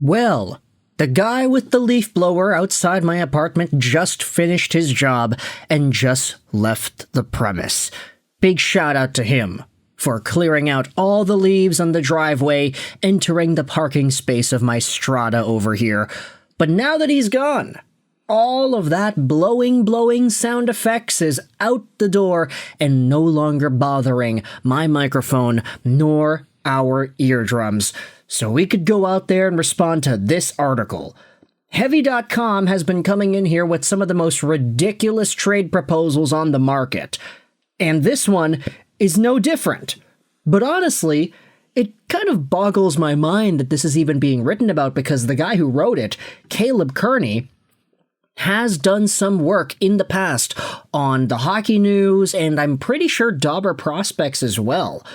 Well, the guy with the leaf blower outside my apartment just finished his job and just left the premise. Big shout out to him for clearing out all the leaves on the driveway, entering the parking space of my strata over here. But now that he's gone, all of that blowing sound effects is out the door and no longer bothering my microphone nor our eardrums. So we could go out there and respond to this article. Heavy.com has been coming in here with some of the most ridiculous trade proposals on the market. And this one is no different. But honestly, it kind of boggles my mind that this is even being written about because the guy who wrote it, Caleb Kerney, has done some work in the past on the Hockey News and I'm pretty sure Dobber Prospects as well.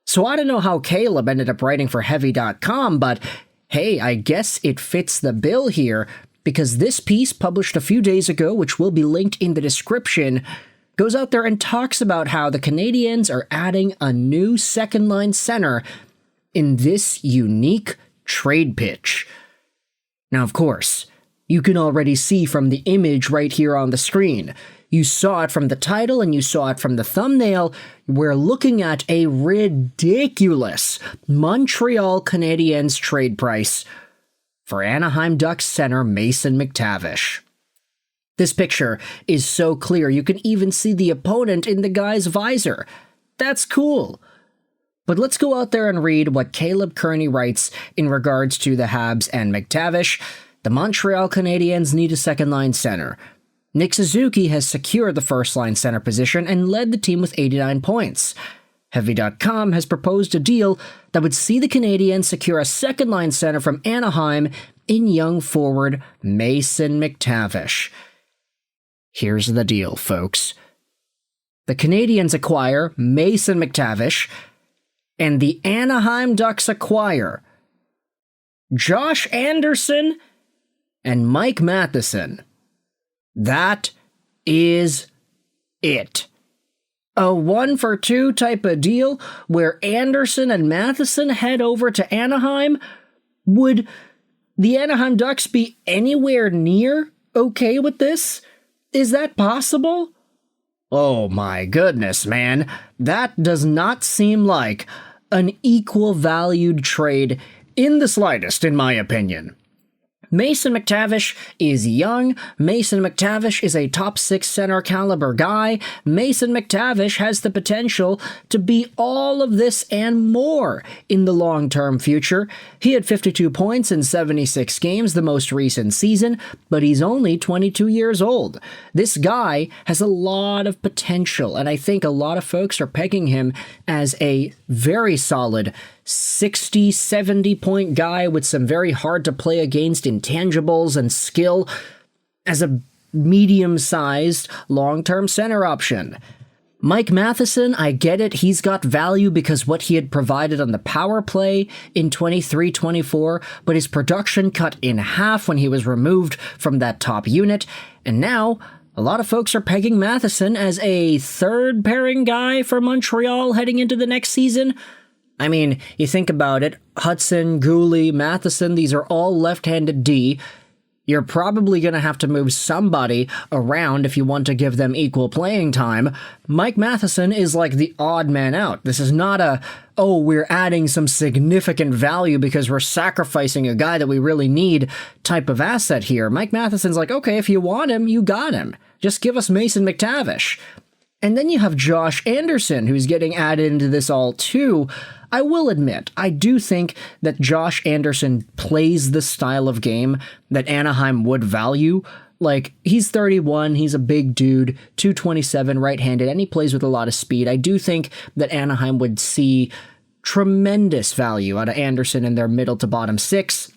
So I don't know how Caleb ended up writing for Heavy.com, but hey, I guess it fits the bill here because this piece published a few days ago, which will be linked in the description, goes out there and talks about how the Canadiens are adding a new second-line center in this unique trade pitch. Now, of course, you can already see from the image right here on the screen. You saw it from the title and you saw it from the thumbnail. We're looking at a ridiculous Montreal Canadiens trade price for Anaheim Ducks center Mason McTavish. This picture is so clear you can even see the opponent in the guy's visor. That's cool. But let's go out there and read what Caleb Kerney writes in regards to the Habs and McTavish. The Montreal Canadiens need a second-line center. Nick Suzuki has secured the first-line center position and led the team with 89 points. Heavy.com has proposed a deal that would see the Canadiens secure a second-line center from Anaheim in young forward Mason McTavish. Here's the deal, folks. The Canadiens acquire Mason McTavish, and the Anaheim Ducks acquire Josh Anderson and Mike Matheson. That is it. A 1-for-2 type of deal where Anderson and Matheson head over to Anaheim? Would the Anaheim Ducks be anywhere near okay with this? Is that possible? Oh my goodness, man. That does not seem like an equal valued trade in the slightest, in my opinion. Mason McTavish is young. Mason McTavish is a top 6 center caliber guy. Mason McTavish has the potential to be all of this and more in the long-term future. He had 52 points in 76 games the most recent season, but he's only 22 years old. This guy has a lot of potential, and I think a lot of folks are pegging him as a very solid 60, 70-point guy with some very hard-to-play against intangibles and skill as a medium-sized long-term center option. Mike Matheson, I get it, he's got value because what he had provided on the power play in 23-24, but his production cut in half when he was removed from that top unit, and now a lot of folks are pegging Matheson as a third-pairing guy for Montreal heading into the next season. I mean, you think about it, Hudson, Gooley, Matheson, these are all left-handed D. You're probably going to have to move somebody around if you want to give them equal playing time. Mike Matheson is like the odd man out. This is not we're adding some significant value because we're sacrificing a guy that we really need type of asset here. Mike Matheson's like, okay, if you want him, you got him. Just give us Mason McTavish. And then you have Josh Anderson, who's getting added into this all too. I will admit, I do think that Josh Anderson plays the style of game that Anaheim would value. Like, he's 31, he's a big dude, 227 right-handed, and he plays with a lot of speed. I do think that Anaheim would see tremendous value out of Anderson in their middle to bottom 6.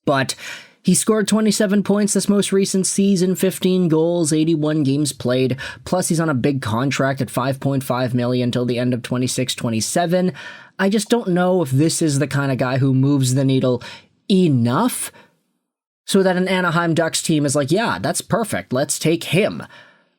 But he scored 27 points this most recent season, 15 goals, 81 games played, plus he's on a big contract at $5.5 million until the end of 26-27. I just don't know if this is the kind of guy who moves the needle enough so that an Anaheim Ducks team is like, yeah, that's perfect, let's take him.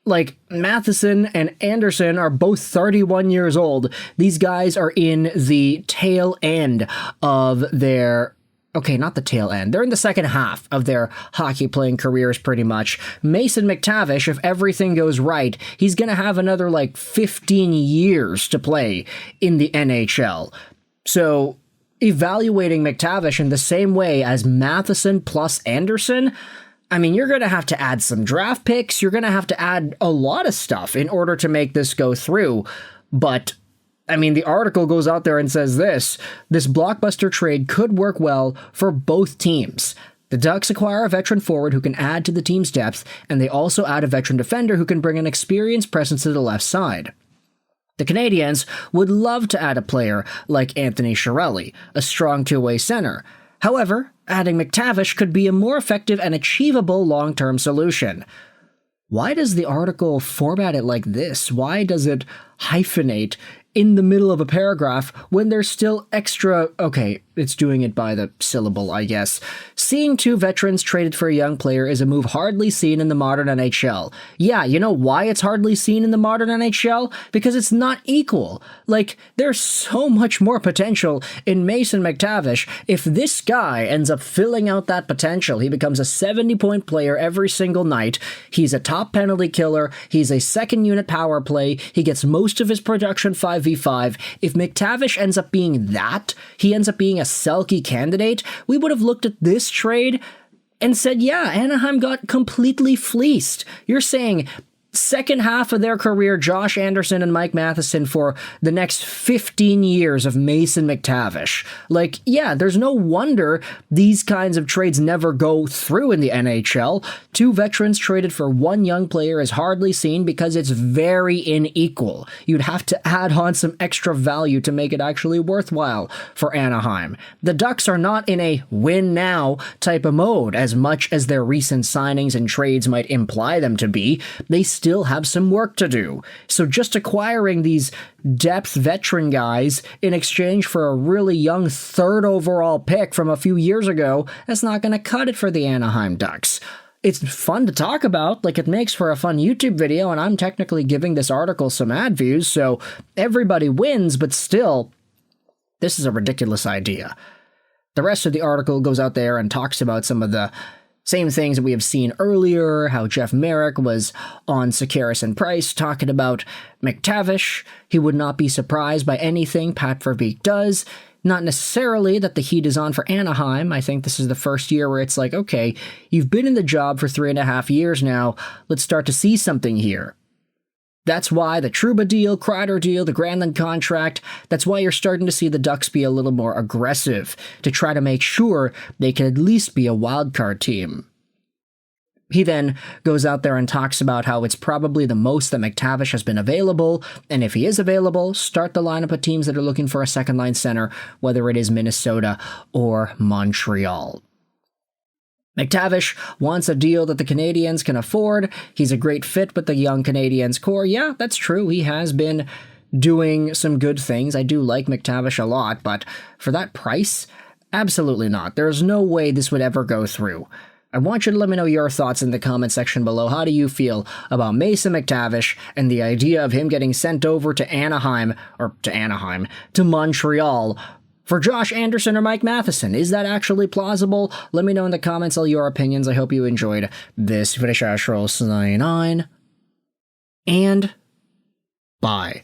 Like, Matheson and Anderson are both 31 years old. These guys are in the tail end of their okay, not the tail end. They're in the second half of their hockey playing careers pretty much. Mason McTavish, if everything goes right, he's going to have another 15 years to play in the NHL. So evaluating McTavish in the same way as Matheson plus Anderson, I mean, you're going to have to add some draft picks. You're going to have to add a lot of stuff in order to make this go through. But I mean, the article goes out there and says this blockbuster trade could work well for both teams. The Ducks acquire a veteran forward who can add to the team's depth, and they also add a veteran defender who can bring an experienced presence to the left side. The Canadiens would love to add a player like Anthony Chiarelli, a strong two-way center. However, adding McTavish could be a more effective and achievable long-term solution. Why does the article format it like this? Why does it hyphenate in the middle of a paragraph when there's still extra... Okay, it's doing it by the syllable, I guess. Seeing two veterans traded for a young player is a move hardly seen in the modern NHL. Yeah, you know why it's hardly seen in the modern NHL? Because it's not equal. There's so much more potential in Mason McTavish. If this guy ends up filling out that potential, he becomes a 70-point player every single night. He's a top penalty killer. He's a second-unit power play. He gets most of his production 5v5. If McTavish ends up being that, he ends up being a Selke candidate, we would have looked at this trade and said, yeah, Anaheim got completely fleeced. You're saying second half of their career, Josh Anderson and Mike Matheson for the next 15 years of Mason McTavish. Yeah, there's no wonder these kinds of trades never go through in the NHL. Two veterans traded for one young player is hardly seen because it's very unequal. You'd have to add on some extra value to make it actually worthwhile for Anaheim. The Ducks are not in a win-now type of mode as much as their recent signings and trades might imply them to be. They still have some work to do. So just acquiring these depth veteran guys in exchange for a really young third overall pick from a few years ago, that's not going to cut it for the Anaheim Ducks. It's fun to talk about, it makes for a fun YouTube video, and I'm technically giving this article some ad views, so everybody wins, but still, this is a ridiculous idea. The rest of the article goes out there and talks about some of the same things that we have seen earlier, how Jeff Merrick was on Sekeres and Price talking about McTavish. He would not be surprised by anything Pat Verbeek does. Not necessarily that the heat is on for Anaheim. I think this is the first year where it's okay, you've been in the job for 3.5 years now. Let's start to see something here. That's why the Trouba deal, Kreider deal, the Granlund contract, that's why you're starting to see the Ducks be a little more aggressive to try to make sure they can at least be a wildcard team. He then goes out there and talks about how it's probably the most that McTavish has been available, and if he is available, start the lineup of teams that are looking for a second-line center, whether it is Minnesota or Montreal. McTavish wants a deal that the Canadiens can afford. He's a great fit with the young Canadiens core. Yeah, that's true. He has been doing some good things. I do like McTavish a lot, but for that price, absolutely not. There's no way this would ever go through. I want you to let me know your thoughts in the comment section below. How do you feel about Mason McTavish and the idea of him getting sent over to Montreal for Josh Anderson or Mike Matheson? Is that actually plausible? Let me know in the comments all your opinions. I hope you enjoyed this video. And bye.